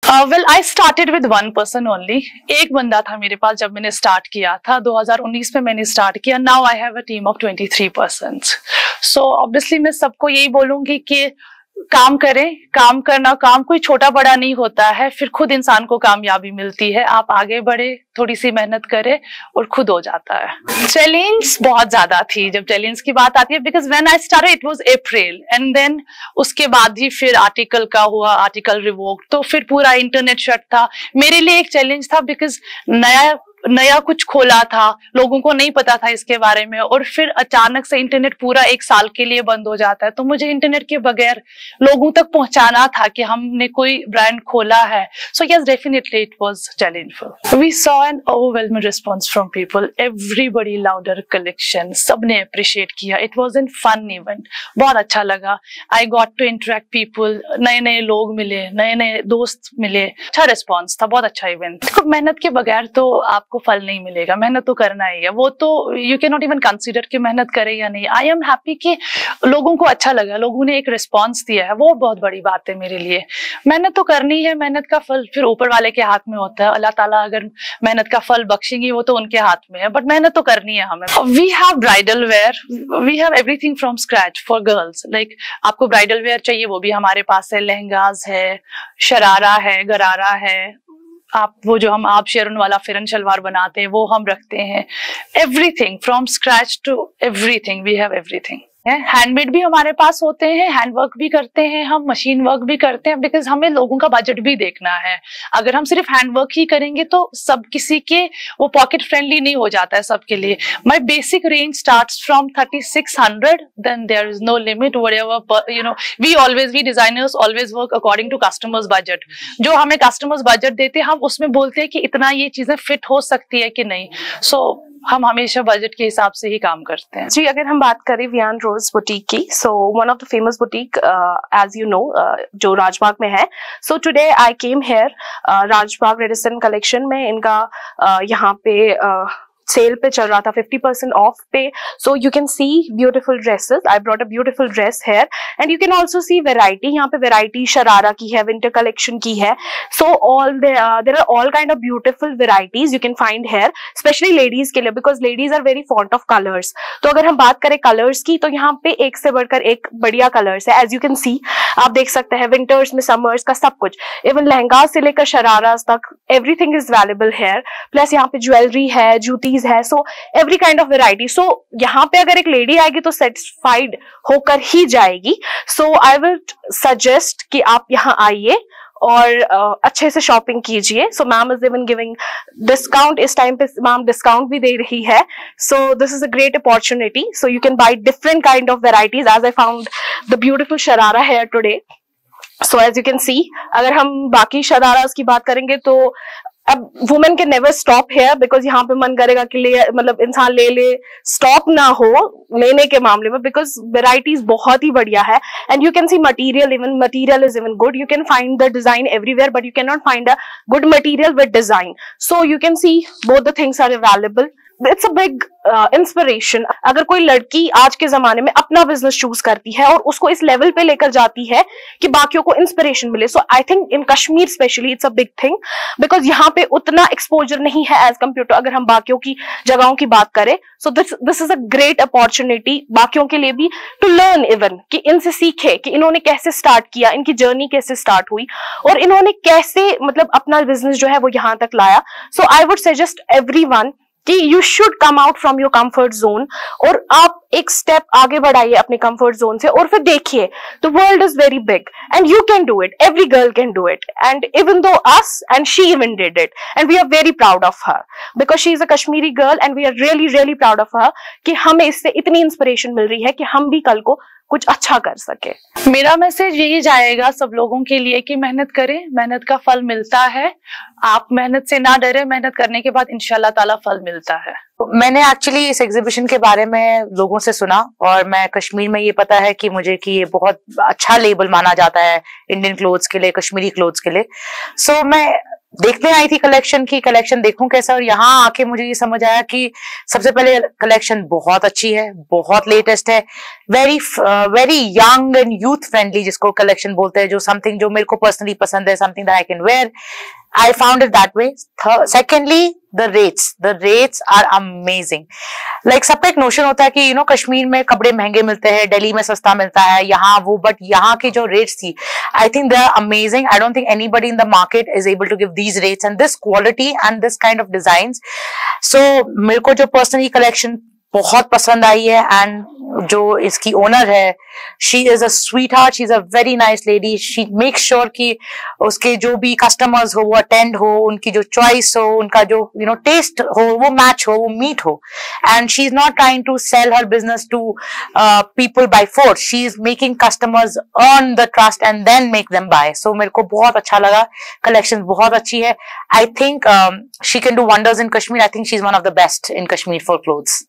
Well I started with one person only. एक बंदा था मेरे पास जब मैंने स्टार्ट किया था, 2019 में मैंने स्टार्ट किया। Now I have a team of 23 persons. So obviously मैं सबको यही बोलूंगी कि काम करें, काम करना, काम कोई छोटा बड़ा नहीं होता है, फिर खुद इंसान को कामयाबी मिलती है। आप आगे बढ़े, थोड़ी सी मेहनत करें और खुद हो जाता है। चैलेंज बहुत ज्यादा थी जब चैलेंज की बात आती है, because when I started it was April and then उसके बाद ही फिर आर्टिकल का हुआ, आर्टिकल रिवोक, तो फिर पूरा इंटरनेट शट था। मेरे लिए एक चैलेंज था बिकॉज नया कुछ खोला था, लोगों को नहीं पता था इसके बारे में, और फिर अचानक से इंटरनेट पूरा एक साल के लिए बंद हो जाता है। तो मुझे इंटरनेट के बगैर लोगों तक पहुंचाना था कि हमने कोई ब्रांड खोला है। So yes, definitely it was challengeful. We saw an overwhelming response from people, everybody loved our collection, सबने अप्रिशिएट किया। It was an fun event, बहुत अच्छा लगा। I got to interact people, नए नए लोग मिले, नए नए दोस्त मिले, अच्छा रिस्पॉन्स था, बहुत अच्छा इवेंट। देखो, मेहनत के बगैर तो आपको फल नहीं मिलेगा, मेहनत तो करना ही है। वो तो you can not even consider कि मेहनत करे या नहीं। आई एम हैप्पी कि लोगों को अच्छा लगा, लोगों ने एक रिस्पॉन्स दिया है, वो बहुत बड़ी बात है मेरे लिए। मेहनत तो करनी है, मेहनत का फल फिर ऊपर वाले के हाथ में होता है। अल्लाह ताला अगर मेहनत का फल बख्शेंगी वो तो उनके हाथ में है, बट मेहनत तो करनी है हमें। We have bridal wear, we have everything from scratch for girls. Like आपको ब्राइडल वेयर चाहिए वो भी हमारे पास है, लहंगाज है, शरारा है, गरारा है, आप वो जो हम आप शेरन वाला फिरन शलवार बनाते हैं वो हम रखते हैं। Everything from scratch to everything, we have everything. Handmade भी हमारे पास होते हैं, हैंडवर्क भी करते हैं हम, मशीन वर्क भी करते हैं, बिकॉज हमें लोगों का बजट भी देखना है। अगर हम सिर्फ हैंडवर्क ही करेंगे तो सब किसी के वो पॉकेट फ्रेंडली नहीं हो जाता है सबके लिए। My basic range starts from 3600, then there is no limit, whatever you know. We designers always work according to customers budget. जो हमें कस्टमर्स बजट देते हैं हम उसमें बोलते हैं कि इतना ये चीजें फिट हो सकती है कि नहीं। सो हम हमेशा बजट के हिसाब से ही काम करते हैं। जी, अगर हम बात करें वियान रोज बुटीक की, so one of the famous boutique as you know जो राजबाग में है। So today I came here, Rajbagh Radisson collection में इनका यहाँ पे सेल पे चल रहा था, 50% ऑफ पे। So you can see beautiful dresses. I brought a beautiful dress here and you can also see variety. यहाँ पे वेराइटी शरारा की है, विंटर कलेक्शन की है। So all there are all kind of beautiful varieties you can find here, specially ladies के लिए, because ladies are very fond of colours. तो अगर हम बात करें कलर्स की तो यहाँ पे एक से बढ़कर एक बढ़िया कलर्स है। एज यू कैन सी, आप देख सकते हैं विंटर्स में, समर्स का सब कुछ, इवन लहंगा से लेकर शरारास तक, everything is available here. Plus यहाँ पे ज्वेलरी है, जूती है, so every kind of variety. So यहाँ पे अगर एक लेडी आएगी तो सेटिस्फाइड होकर ही जाएगी। सो आई विल सजेस्ट कि आप यहाँ आइए और अच्छे से शॉपिंग कीजिए। So ma'am is even giving discount, इस टाइम पे मैम डिस्काउंट भी दे रही है। So this is a great opportunity. So you can buy different kind of varieties, as I found the beautiful sharara here today. So as you can see, अगर हम बाकी शरारास की बात करेंगे तो अब वुमेन के नेवर स्टॉप हेयर, बिकॉज यहाँ पे मन करेगा कि ले, मतलब इंसान ले ले, स्टॉप ना हो लेने के मामले में, बिकॉज वेराइटीज बहुत ही बढ़िया है। And you can see material, even material is even good. You can find the design everywhere but you can not find a good material with design. So you can see both the things are available. It's a big inspiration. अगर कोई लड़की आज के जमाने में अपना business choose करती है और उसको इस लेवल पे लेकर जाती है कि बाकियों को इंस्पिरेशन मिले, so I think in Kashmir specially it's a big thing, because यहाँ पे उतना एक्सपोजर नहीं है एज कम्पेयर टू अगर हम बाकियों की जगहों की बात करें। सो this is a great opportunity बाकियों के लिए भी टू लर्न, इवन कि इनसे सीखे कि इन्होंने कैसे स्टार्ट किया, इनकी जर्नी कैसे स्टार्ट हुई और इन्होंने कैसे मतलब अपना बिजनेस जो है वो यहाँ तक लाया। सो आई वुड सजेस्ट एवरीवन कि you should come out from your comfort zone और आप एक स्टेप आगे बढ़ाइए अपने कंफर्ट जोन से और फिर देखिए the world is very big and you can do it, every girl can do it, and even though us and she even did it and we are very proud of her because she is a Kashmiri girl and we are really really proud of her कि हमें इससे इतनी inspiration मिल रही है कि हम भी कल को कुछ अच्छा कर सके। मेरा मैसेज यही जाएगा सब लोगों के लिए कि मेहनत करें, मेहनत का फल मिलता है। आप मेहनत से ना डरे, मेहनत करने के बाद इंशाल्लाह ताला फल मिलता है। मैंने एक्चुअली इस एग्जीबिशन के बारे में लोगों से सुना और मैं कश्मीर में ये पता है कि मुझे कि ये बहुत अच्छा लेबल माना जाता है इंडियन क्लोथ्स के लिए, कश्मीरी क्लोथ्स के लिए। सो मैं देखने आई थी कलेक्शन की, कलेक्शन देखूं कैसा, और यहाँ आके मुझे ये समझ आया कि सबसे पहले कलेक्शन बहुत अच्छी है, बहुत लेटेस्ट है, very very young and youth friendly, जिसको कलेक्शन बोलते हैं, जो समथिंग जो मेरे को पर्सनली पसंद है, something that I can wear. I found it that way. Secondly, the rates are amazing. Like सबका एक नोशन होता है कि कश्मीर में कपड़े महंगे मिलते हैं, दिल्ली में सस्ता मिलता है, यहाँ वो, बट यहाँ की जो रेट्स थी, I think they are amazing. I don't think anybody in the market is able to give these rates and this quality and this kind of designs. So मेरे को जो पर्सनली कलेक्शन बहुत पसंद आई है, एंड जो इसकी owner है, she is a sweet heart, she is a very nice lady. She make sure कि उसके जो भी कस्टमर्स हो वो अटेंड हो, उनकी जो चॉइस हो, उनका जो टेस्ट हो वो मैच हो, वो मीट हो. And she is not trying to sell her business to people by force. She is making customers earn the trust and then make them buy. So मेरे को बहुत अच्छा लगा, कलेक्शन बहुत अच्छी है. I think she can do wonders in Kashmir. I think she is one of the best in Kashmir for clothes.